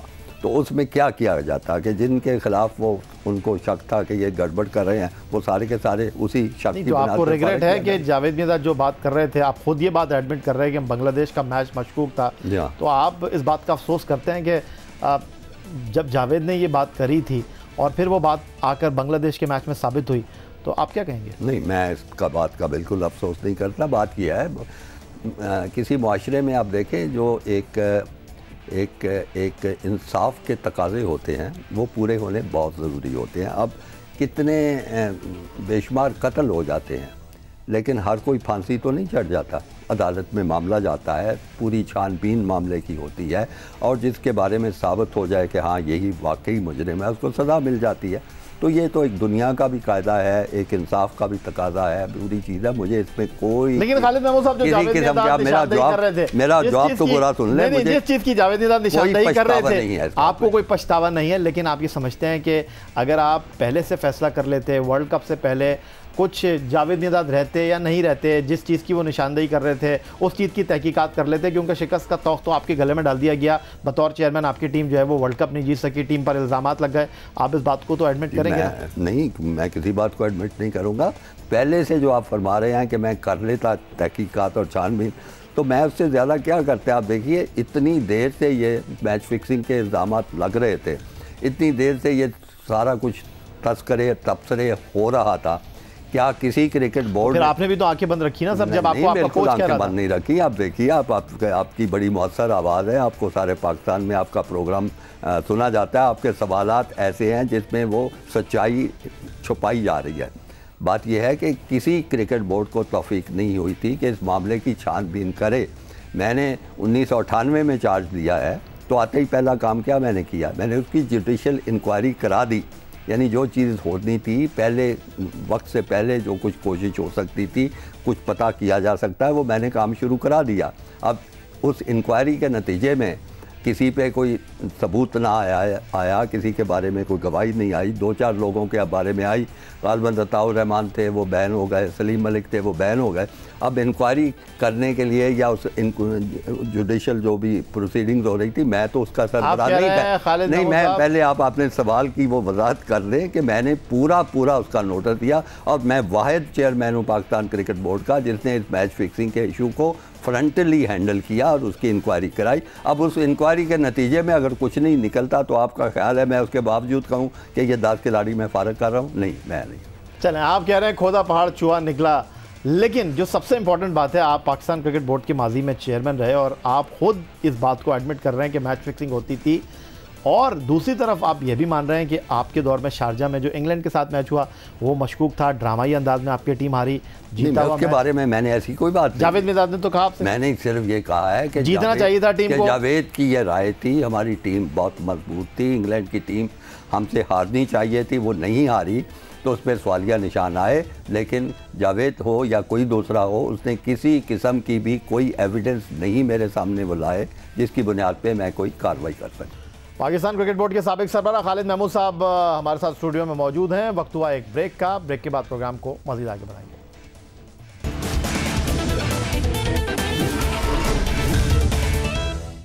तो उसमें क्या किया जाता कि जिनके खिलाफ वो उनको शक था कि ये गड़बड़ कर रहे हैं, वो सारे के सारे उसी शक की बुनियाद पर। आपको रिग्रेट है कि जावेद मियांदाद जो बात कर रहे थे, आप खुद ये बात एडमिट कर रहे हैं कि बांग्लादेश का मैच मशकूक था, तो आप इस बात का अफसोस करते हैं कि जब जावेद ने ये बात करी थी और फिर वो बात आकर बांग्लादेश के मैच में साबित हुई, तो आप क्या कहेंगे? नहीं, मैं इसका बात का बिल्कुल अफसोस नहीं करता। बात यह है, किसी मुआशरे में आप देखें जो एक इंसाफ के तकाज़े होते हैं वो पूरे होने बहुत ज़रूरी होते हैं। अब कितने बेशुमार कत्ल हो जाते हैं, लेकिन हर कोई फांसी तो नहीं चढ़ जाता। अदालत में मामला जाता है, पूरी छानबीन मामले की होती है, और जिसके बारे में साबित हो जाए कि हाँ यही वाकई मुजरिम है, उसको सज़ा मिल जाती है। तो ये तो एक दुनिया का भी कायदा है, एक इंसाफ का भी तकाजा है, पूरी चीज़ है। मुझे इसमें कोई, लेकिन खालिद महमूद साहब जो जावेद निशान कर रहे थे, मेरा जवाब तो पूरा सुन ले। मुझे जिस चीज़ की जावेद निशान निशानदेही कर रहे थे, आपको कोई पछतावा नहीं है, लेकिन आप ये समझते हैं कि अगर आप पहले से फैसला कर लेते, वर्ल्ड कप से पहले कुछ जावेद निशान रहते या नहीं रहते, जिस चीज़ की वो निशानदेही कर रहे थे उस चीज़ की तहकीकात कर लेते, क्योंकि शिकस्त का तौक तो आपके गले में डाल दिया गया, बतौर चेयरमैन आपकी टीम जो है वो वर्ल्ड कप नहीं जीत सकी, टीम पर इल्ज़ामात लग गए। आप इस बात को तो एडमिट करेंगे? नहीं, मैं किसी बात को एडमिट नहीं करूँगा। पहले से जो आप फरमा रहे हैं कि मैं कर लेता तहकीकात और छानबीन, तो मैं उससे ज़्यादा क्या करते हैं। आप देखिए, इतनी देर से ये मैच फिक्सिंग के इल्ज़ामात लग रहे थे, इतनी देर से ये सारा कुछ तबसरे हो रहा था, क्या किसी क्रिकेट बोर्ड, फिर आपने भी तो आंखें बंद रखी ना सर, जब आपको आपका कोच कह रहा था? बंद नहीं रखी। आप देखिए, आपकी बड़ी मुअस्सर आवाज़ है, आपको सारे पाकिस्तान में आपका प्रोग्राम सुना जाता है, आपके सवालात ऐसे हैं जिसमें वो सच्चाई छुपाई जा रही है। बात यह है कि किसी क्रिकेट बोर्ड को तौफीक नहीं हुई थी कि इस मामले की छानबीन करे। मैंने 1998 में चार्ज दिया है, तो आते ही पहला काम क्या मैंने किया, मैंने उसकी जुडिशल इंक्वायरी करा दी। यानी जो चीज़ होनी थी, पहले वक्त से पहले जो कुछ कोशिश हो सकती थी, कुछ पता किया जा सकता है, वो मैंने काम शुरू करा दिया। अब उस इंक्वायरी के नतीजे में किसी पे कोई सबूत ना आया, किसी के बारे में कोई गवाही नहीं आई। 2-4 लोगों के बारे में आई, गालिबन अताउर रहमान थे वो बैन हो गए, सलीम मलिक थे वो बैन हो गए। अब इंक्वायरी करने के लिए या उस जुडिशल जो भी प्रोसीडिंग्स हो रही थी, मैं तो उसका सरबराह नहीं, मैं पहले आप अपने सवाल की वो वजाहत कर लें कि मैंने पूरा उसका नोटिस दिया, और मैं वाहिद चेयरमैन हूँ पाकिस्तान क्रिकेट बोर्ड का जिसने इस मैच फिक्सिंग के इशू को फ्रंटली हैंडल किया और उसकी इंक्वायरी कराई। अब उस इंक्वायरी के नतीजे में अगर कुछ नहीं निकलता, तो आपका ख्याल है मैं उसके बावजूद कहूँ कि ये 10 खिलाड़ी मैं फारग कर रहा हूँ? नहीं, मैं नहीं। चलें, आप कह रहे हैं खोदा पहाड़ चूहा निकला, लेकिन जो सबसे इंपॉर्टेंट बात है, आप पाकिस्तान क्रिकेट बोर्ड के माजी में चेयरमैन रहे और आप खुद इस बात को एडमिट कर रहे हैं कि मैच फिक्सिंग होती थी, और दूसरी तरफ आप ये भी मान रहे हैं कि आपके दौर में शारजा में जो इंग्लैंड के साथ मैच हुआ वो मशकूक था, ड्रामाई अंदाज में आपकी टीम हारी। जीता हुआ उसके बारे में मैंने ऐसी कोई बात नहीं। जावेद मिजाज ने तो कहा आपसे, मैंने सिर्फ ये कहा है कि जीतना चाहिए था टीम को। जावेद की ये राय थी, हमारी टीम बहुत मजबूत थी, इंग्लैंड की टीम हमसे हारनी चाहिए थी, वो नहीं हारी, तो उस पर सवालिया निशान आए। लेकिन जावेद हो या कोई दूसरा हो, उसने किसी किस्म की भी कोई एविडेंस नहीं मेरे सामने वो लाए जिसकी बुनियाद पे मैं कोई कार्रवाई कर सकूं। पाकिस्तान क्रिकेट बोर्ड के साबिक सरबराह खालिद महमूद साहब हमारे साथ स्टूडियो में मौजूद हैं। वक्त हुआ एक ब्रेक का, ब्रेक के बाद प्रोग्राम को मज़ीद आगे बढ़ाएंगे।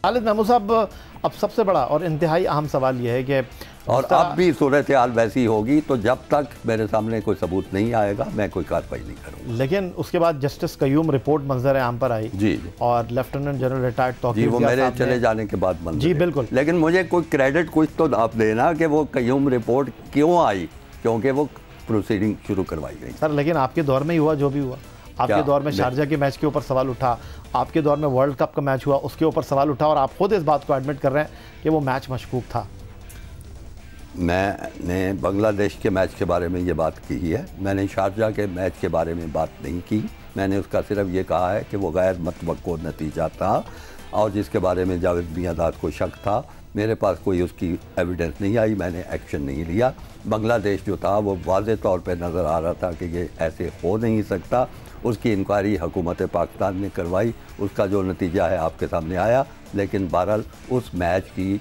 खालिद महमूद साहब, अब सबसे बड़ा और इंतहाई अहम सवाल यह है कि, और अब भी सूरत हाल वैसी होगी, तो जब तक मेरे सामने कोई सबूत नहीं आएगा मैं कोई कार्रवाई नहीं करूँगा। लेकिन उसके बाद जस्टिस कयूम रिपोर्ट मंजर आम पर आई जी, और लेफ्टिनेंट जनरल रिटायर्ड तौकीर वो मेरे चले जाने के बाद मंजर, जी बिल्कुल, लेकिन मुझे कोई क्रेडिट कुछ तो आप देना कि वो कयूम रिपोर्ट क्यों आई, क्योंकि वो प्रोसीडिंग शुरू करवाई गई। सर, लेकिन आपके दौर में ही हुआ जो भी हुआ, आपके दौर में शारजा के मैच के ऊपर सवाल उठा, आपके दौर में वर्ल्ड कप का मैच हुआ उसके ऊपर सवाल उठा, और आप खुद इस बात को एडमिट कर रहे हैं कि वो मैच मशकूक था। मैंने बांग्लादेश के मैच के बारे में ये बात की है, मैंने शारजा के मैच के बारे में बात नहीं की। मैंने उसका सिर्फ ये कहा है कि वो गैर मुतवक्को नतीजा था और जिसके बारे में जावेद मियांदाद को शक था। मेरे पास कोई उसकी एविडेंस नहीं आई, मैंने एक्शन नहीं लिया। बांग्लादेश जो था वो वाज़े तौर पे नज़र आ रहा था कि ये ऐसे हो नहीं सकता। उसकी इंक्वायरी हुकूमत पाकिस्तान ने करवाई, उसका जो नतीजा है आपके सामने आया। लेकिन बहरहाल उस मैच की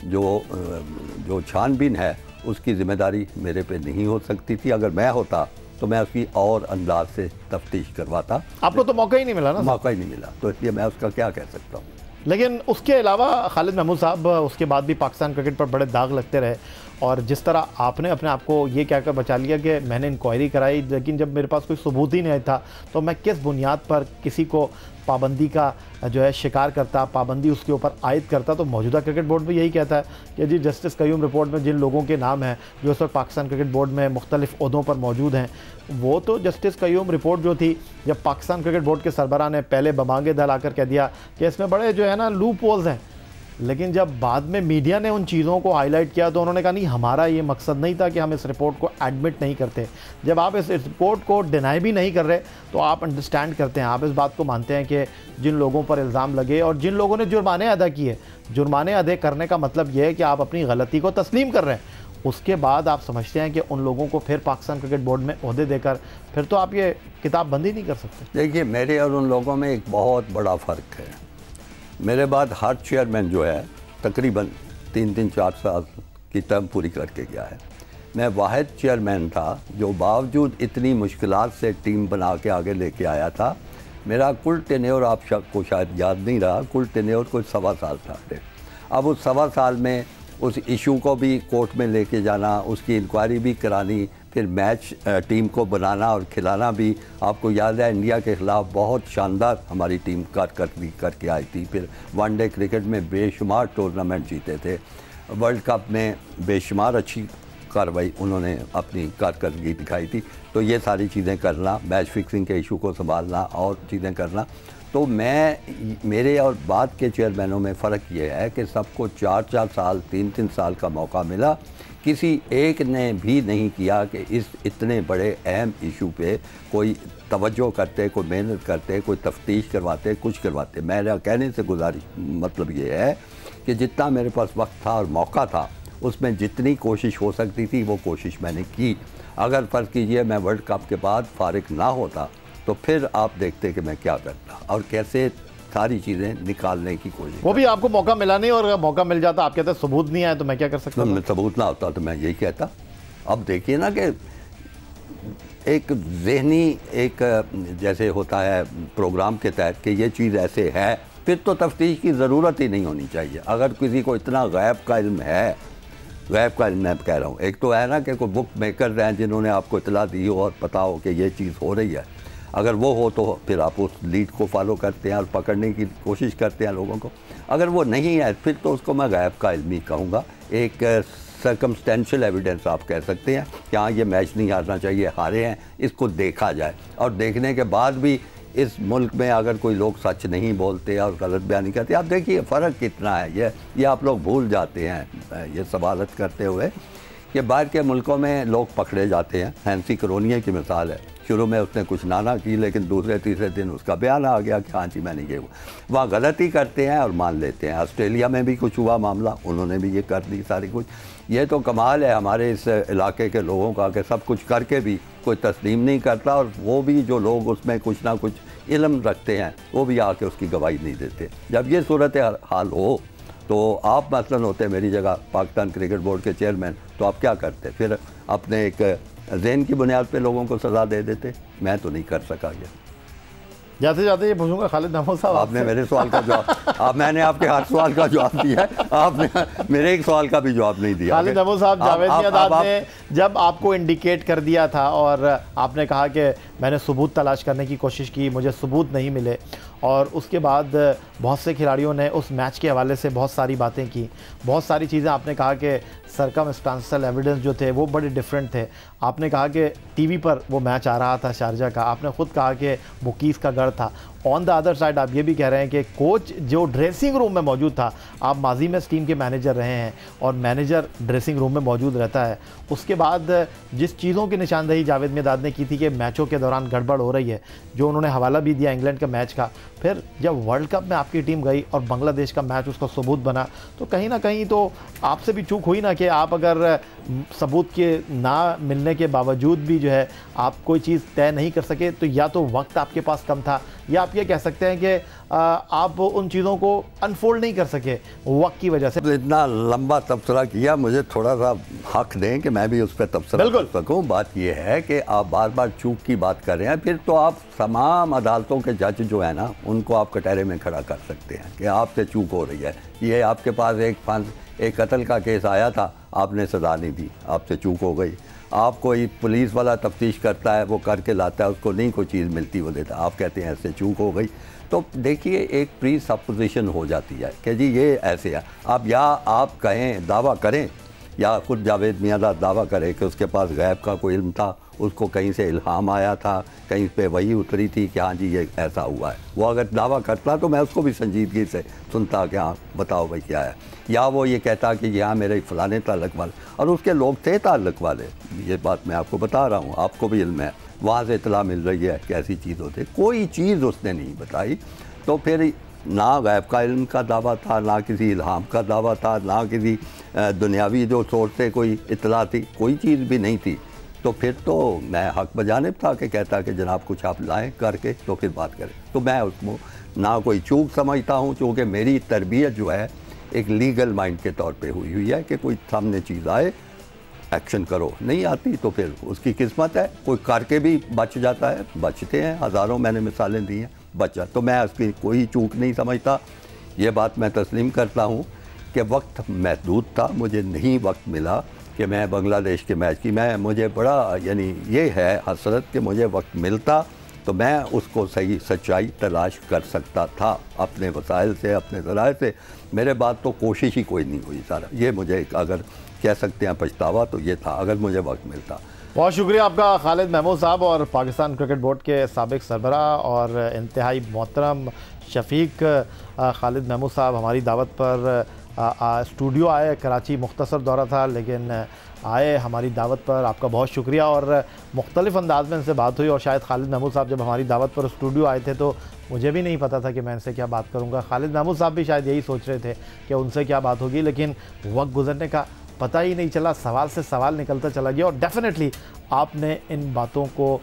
जो छानबीन है उसकी ज़िम्मेदारी मेरे पे नहीं हो सकती थी। अगर मैं होता तो मैं उसकी और अंदाज से तफ्तीश करवाता। आपको तो मौका ही नहीं मिला ना? मौका ही नहीं मिला, तो इसलिए मैं उसका क्या कह सकता हूँ। लेकिन उसके अलावा खालिद महमूद साहब, उसके बाद भी पाकिस्तान क्रिकेट पर बड़े दाग लगते रहे और जिस तरह आपने अपने आप को ये कहकर बचा लिया कि मैंने इंक्वायरी कराई, लेकिन जब मेरे पास कोई सबूत ही नहीं था तो मैं किस बुनियाद पर किसी को पाबंदी का जो है शिकार करता, पाबंदी उसके ऊपर आयद करता। तो मौजूदा क्रिकेट बोर्ड भी यही कहता है कि जी जस्टिस कयूम रिपोर्ट में जिन लोगों के नाम हैं जो इस वक्त पाकिस्तान क्रिकेट बोर्ड में मुख्तलिफ ओहदों पर मौजूद हैं, वो तो जस्टिस कयूम रिपोर्ट जो थी, जब पाकिस्तान क्रिकेट बोर्ड के सरबराह ने पहले बमांगे दल आकर कह दिया कि इसमें बड़े जो है ना लूप होल्स हैं, लेकिन जब बाद में मीडिया ने उन चीज़ों को हाईलाइट किया तो उन्होंने कहा नहीं, हमारा ये मकसद नहीं था कि हम इस रिपोर्ट को एडमिट नहीं करते। जब आप इस रिपोर्ट को डिनाई भी नहीं कर रहे तो आप अंडरस्टैंड करते हैं, आप इस बात को मानते हैं कि जिन लोगों पर इल्ज़ाम लगे और जिन लोगों ने जुर्माने अदा किए, जुर्माने अदा करने का मतलब ये है कि आप अपनी गलती को तस्लीम कर रहे हैं। उसके बाद आप समझते हैं कि उन लोगों को फिर पाकिस्तान क्रिकेट बोर्ड में ओहदे देकर फिर तो आप ये किताब बंदी नहीं कर सकते। देखिए, मेरे और उन लोगों में एक बहुत बड़ा फ़र्क है। मेरे बाद हर चेयरमैन जो है तकरीबन 3-4 साल की टर्म पूरी करके गया है। मैं वाहिद चेयरमैन था जो बावजूद इतनी मुश्किलात से टीम बना के आगे लेके आया था। मेरा कुल टेन्योर आपको शायद याद नहीं रहा, कुल टेन्योर कोई 1.25 साल था। अब उस 1.25 साल में उस इशू को भी कोर्ट में लेके जाना, उसकी इंक्वायरी भी करानी, फिर मैच टीम को बनाना और खिलाना भी। आपको याद है इंडिया के ख़िलाफ़ बहुत शानदार हमारी टीम कारकर्दगी करके आई थी। फिर वनडे क्रिकेट में बेशुमार टूर्नामेंट जीते थे, वर्ल्ड कप में बेशुमार अच्छी कार्रवाई उन्होंने अपनी कारकर्दगी दिखाई थी। तो ये सारी चीज़ें करना, मैच फिक्सिंग के इशू को संभालना और चीज़ें करना, तो मेरे और बाद के चेयरमैनों में फ़र्क ये है कि सबको 4-4 साल 3-3 साल का मौका मिला। किसी एक ने भी नहीं किया कि इस इतने बड़े अहम इशू पे कोई तवज्जो करते, कोई मेहनत करते, कोई तफ्तीश करवाते, कुछ करवाते। मेरा कहने से गुजारिश मतलब ये है कि जितना मेरे पास वक्त था और मौका था उसमें जितनी कोशिश हो सकती थी वो कोशिश मैंने की। अगर फ़र्ज़ कीजिए मैं वर्ल्ड कप के बाद फारिग ना होता तो फिर आप देखते कि मैं क्या करता और कैसे सारी चीज़ें निकालने की कोशिश। वो भी आपको मौका मिला नहीं, और अगर मौका मिल जाता, आप कहते सबूत नहीं आया तो मैं क्या कर सकता? मैं सबूत ना होता तो मैं यही कहता। अब देखिए ना कि एक ज़हनी एक जैसे होता है प्रोग्राम के तहत कि ये चीज़ ऐसे है, फिर तो तफ्तीश की ज़रूरत ही नहीं होनी चाहिए। अगर किसी को इतना गैब का इल्म है, गैब का इल्म मैं कह रहा हूँ, एक तो है ना कि कोई बुक मेकर हैं जिन्होंने आपको इतला दी हो और पता हो कि ये चीज़ हो रही है, अगर वो हो तो फिर आप उस लीड को फॉलो करते हैं और पकड़ने की कोशिश करते हैं लोगों को। अगर वो नहीं है फिर तो उसको मैं गैब का इल्मी कहूँगा। एक सर्कमस्टेंशियल एविडेंस आप कह सकते हैं कि हाँ ये मैच नहीं हारना चाहिए, हारे हैं, इसको देखा जाए। और देखने के बाद भी इस मुल्क में अगर कोई लोग सच नहीं बोलते और गलत बयानी करते, आप देखिए फ़र्क कितना है। ये आप लोग भूल जाते हैं ये सवालत करते हुए कि बाहर के मुल्कों में लोग पकड़े जाते हैं। हैंसी करोनिया की मिसाल है, शुरू में उसने कुछ नाना की लेकिन दूसरे तीसरे दिन उसका बयान आ गया कि हाँ जी मैंने ये हुआ। वहाँ गलती करते हैं और मान लेते हैं। ऑस्ट्रेलिया में भी कुछ हुआ मामला, उन्होंने भी ये कर दी सारी कुछ। ये तो कमाल है हमारे इस इलाके के लोगों का कि सब कुछ करके भी कोई तस्लीम नहीं करता, और वो भी जो लोग उसमें कुछ ना कुछ इल्म रखते हैं वो भी आके उसकी गवाही नहीं देते। जब ये सूरत हाल हो तो आप मसलन होते मेरी जगह पाकिस्तान क्रिकेट बोर्ड के चेयरमैन, तो आप क्या करते? फिर अपने एक ज़हन की बुनियाद पे लोगों को सज़ा दे देते। मैं तो नहीं कर सका ये। जाते जाते ये पूछूंगा खालिद महमूद साहब, आपने मेरे सवाल का जवाब मैंने आपके हर सवाल का जवाब दिया है, आपने मेरे एक सवाल का भी जवाब नहीं दिया। खालिद महमूद साहब, जावेद मियादाद ने जब आपको इंडिकेट कर दिया था और आपने कहा कि मैंने सबूत तलाश करने की कोशिश की, मुझे सबूत नहीं मिले, और उसके बाद बहुत से खिलाड़ियों ने उस मैच के हवाले से बहुत सारी बातें की, बहुत सारी चीज़ें आपने कहा कि सर्कमस्टांशियल एविडेंस जो थे वो बड़े डिफरेंट थे। आपने कहा कि टीवी पर वो मैच आ रहा था शारजा का, आपने ख़ुद कहा कि बुकीज़ का गढ़ था। ऑन द अदर साइड आप ये भी कह रहे हैं कि कोच जो ड्रेसिंग रूम में मौजूद था, आप माजी में इस टीम के मैनेजर रहे हैं और मैनेजर ड्रेसिंग रूम में मौजूद रहता है। उसके बाद जिस चीज़ों की निशानदेही जावेद मियादाद ने की थी कि मैचों के दौरान गड़बड़ हो रही है, जो उन्होंने हवाला भी दिया इंग्लैंड के मैच का, फिर जब वर्ल्ड कप में आपकी टीम गई और बांग्लादेश का मैच उसका सबूत बना, तो कहीं ना कहीं तो आपसे भी चूक हुई ना कि आप अगर सबूत के ना मिलने के बावजूद भी जो है आप कोई चीज़ तय नहीं कर सके, तो या तो वक्त आपके पास कम था, या आप ये कह सकते हैं कि आप उन चीज़ों को अनफोल्ड नहीं कर सके वक्त की वजह से। तो इतना लंबा तबसरा किया, मुझे थोड़ा सा हक दें कि मैं भी उस पर तबसरा कर सकूँ। बात यह है कि आप बार बार चूक की बात कर रहे हैं, फिर तो आप तमाम अदालतों के जज जो है ना उनको आप कटहरे में खड़ा कर सकते हैं कि आपसे चूक हो रही है। ये आपके पास एक कत्ल का केस आया था, आपने सज़ा नहीं दी, आपसे चूक हो गई। आप कोई पुलिस वाला तफ्तीश करता है, वो करके लाता है, उसको नहीं कोई चीज़ मिलती वो देता, आप कहते हैं ऐसे चूक हो गई। तो देखिए एक प्री सपोजिशन हो जाती है कि जी ये ऐसे है। अब या आप कहें, दावा करें, या खुद जावेद मियाँदाद दावा करे कि उसके पास गैब का कोई इल्म था, उसको कहीं से इल्हाम आया था, कहीं पे वही उतरी थी कि हाँ जी ये ऐसा हुआ है। वो अगर दावा करता तो मैं उसको भी संजीदगी से सुनता कि हाँ बताओ भाई क्या है। या वो ये कहता कि यहाँ मेरे फ़लाने ताल्लुक वाले, और उसके लोग थे ताल्लुक वाले, ये बात मैं आपको बता रहा हूँ, आपको भी इल्म है, वहाँ से इतला मिल रही है कि ऐसी चीज़ होती, कोई चीज़ उसने नहीं बताई। तो फिर ना गैब का इल्म का दावा था, ना किसी इल्हाम का दावा था, ना किसी दुनियावी जो सोर्स से कोई इतला थी, कोई चीज़ भी नहीं थी। तो फिर तो मैं हक बजानिब था कि कहता कि जनाब कुछ आप लाएँ करके तो फिर बात करें। तो मैं उसको ना कोई चूक समझता हूँ, चूँकि मेरी तरबियत जो है एक लीगल माइंड के तौर पे हुई है कि कोई सामने चीज़ आए एक्शन करो, नहीं आती तो फिर उसकी किस्मत है, कोई करके भी बच जाता है, बचते हैं, हज़ारों मैंने मिसालें दी हैं, बचा। तो मैं उसकी कोई चूक नहीं समझता, ये बात मैं तस्लीम करता हूँ कि वक्त महदूद था, मुझे नहीं वक्त मिला कि मैं बांग्लादेश के मैच की, मुझे बड़ा यानी ये है हसरत कि मुझे वक्त मिलता तो मैं उसको सही सच्चाई तलाश कर सकता था अपने वसाइल से, अपने ज़राए से। मेरे बाद तो कोशिश ही कोई नहीं हुई सारा, ये मुझे अगर कह सकते हैं पछतावा तो ये था, अगर मुझे वक्त मिलता। बहुत शुक्रिया आपका खालिद महमूद साहब, और पाकिस्तान क्रिकेट बोर्ड के साबिक सरबरा और इंतहाई मोहतरम शफीक खालिद महमूद साहब हमारी दावत पर स्टूडियो आए। कराची मुख्तसर दौरा था लेकिन आए हमारी दावत पर, आपका बहुत शुक्रिया। और मुख्तलिफ़ अंदाज में इनसे बात हुई, और शायद खालिद महमूद साहब जब हमारी दावत पर स्टूडियो आए थे तो मुझे भी नहीं पता था कि मैं इनसे क्या बात करूंगा। खालिद महमूद साहब भी शायद यही सोच रहे थे कि उनसे क्या बात होगी, लेकिन वक्त गुजरने का पता ही नहीं चला, सवाल से सवाल निकलता चला गया। और डेफिनेटली आपने इन बातों को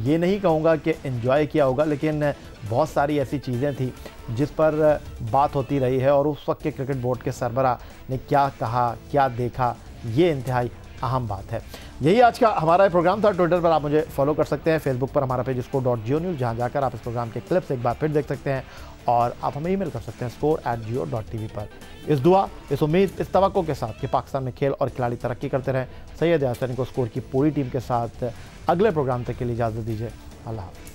ये नहीं कहूँगा कि एंजॉय किया होगा, लेकिन बहुत सारी ऐसी चीज़ें थी जिस पर बात होती रही है, और उस वक्त के क्रिकेट बोर्ड के सरबरा ने क्या कहा, क्या देखा, ये इंतहाई अहम बात है। यही आज का हमारा प्रोग्राम था। ट्विटर पर आप मुझे फॉलो कर सकते हैं, फेसबुक पर हमारा पेज score.geo news, जहाँ जाकर आप इस प्रोग्राम के क्लिप्स एक बार फिर देख सकते हैं, और आप हमें ईमेल कर सकते हैं score@geo.tv पर। इस दुआ, इस उम्मीद, इस तवक्को के साथ कि पाकिस्तान में खेल और खिलाड़ी तरक्की करते रहें, सैयद यासरीन को स्कोर की पूरी टीम के साथ अगले प्रोग्राम तक के लिए इजाज़त दीजिए। अल्लाह हाफ़िज़।